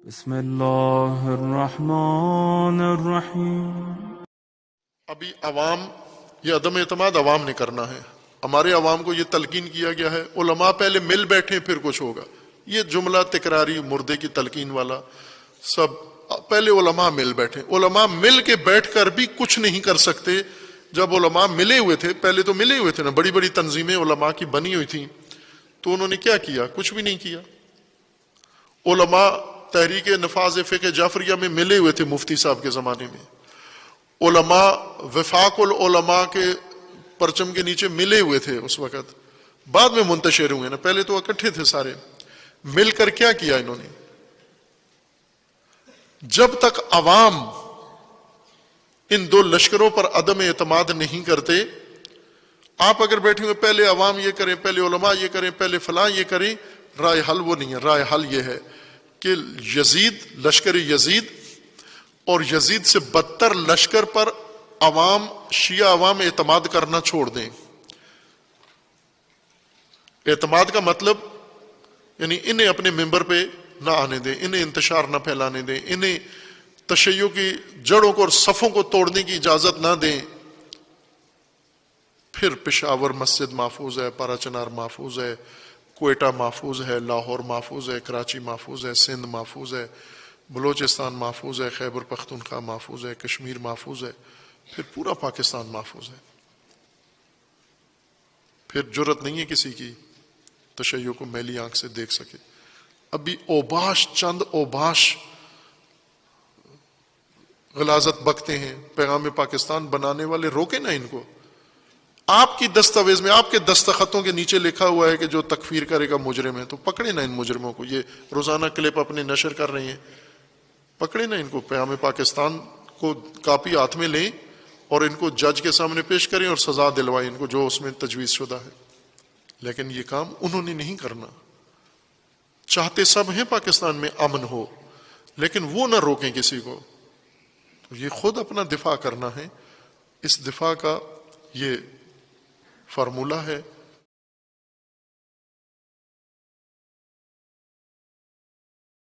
بسم اللہ الرحمن الرحیم۔ ابھی عوام یہ عدم اعتماد عوام نے کرنا ہے. ہمارے عوام کو یہ تلقین کیا گیا ہے علماء پہلے مل بیٹھیں پھر کچھ ہوگا. یہ جملہ تکراری مردے کی تلقین والا سب. پہلے علماء مل بیٹھیں. علماء مل کے بیٹھ کر بھی کچھ نہیں کر سکتے. جب علماء ملے ہوئے تھے، پہلے تو ملے ہوئے تھے نا، بڑی بڑی تنظیمیں علماء کی بنی ہوئی تھیں، تو انہوں نے کیا کیا؟ کچھ بھی نہیں کیا. علماء تحریک نفاذ فقہ جعفریہ میں ملے ہوئے تھے مفتی صاحب کے زمانے میں. علماء وفاق العلماء کے پرچم کے نیچے ملے ہوئے تھے اس وقت، بعد میں منتشر ہوئے نا، پہلے تو اکٹھے تھے سارے. مل کر کیا کیا انہوں نے؟ جب تک عوام ان دو لشکروں پر عدم اعتماد نہیں کرتے، آپ اگر بیٹھے ہوئے پہلے عوام یہ کریں، پہلے علماء یہ کریں، پہلے فلاں یہ کریں، رائے حل وہ نہیں ہے. رائے حل یہ ہے کہ یزید، لشکر یزید اور یزید سے بدتر لشکر پر عوام، شیعہ عوام اعتماد کرنا چھوڑ دیں. اعتماد کا مطلب یعنی انہیں اپنے ممبر پہ نہ آنے دیں، انہیں انتشار نہ پھیلانے دیں، انہیں تشیع کی جڑوں کو اور صفوں کو توڑنے کی اجازت نہ دیں. پھر پشاور مسجد محفوظ ہے، پارا چنار محفوظ ہے، کوئٹہ محفوظ ہے، لاہور محفوظ ہے، کراچی محفوظ ہے، سندھ محفوظ ہے، بلوچستان محفوظ ہے، خیبر پختونخوا محفوظ ہے، کشمیر محفوظ ہے، پھر پورا پاکستان محفوظ ہے. پھر جرت نہیں ہے کسی کی تشیع کو میلی آنکھ سے دیکھ سکے. ابھی اوباش، چند اوباش غلاظت بکتے ہیں. پیغام پاکستان بنانے والے روکے نا ان کو. آپ کی دستاویز میں، آپ کے دستخطوں کے نیچے لکھا ہوا ہے کہ جو تکفیر کرے گا مجرم ہے، تو پکڑے نا ان مجرموں کو. یہ روزانہ کلپ اپنے نشر کر رہے ہیں، پکڑے نا ان کو. پیغام پاکستان کو کاپی ہاتھ میں لیں اور ان کو جج کے سامنے پیش کریں اور سزا دلوائیں ان کو جو اس میں تجویز شدہ ہے. لیکن یہ کام انہوں نے نہیں کرنا. چاہتے سب ہیں پاکستان میں امن ہو، لیکن وہ نہ روکیں کسی کو. تو یہ خود اپنا دفاع کرنا ہے. اس دفاع کا یہ فارمولہ ہے.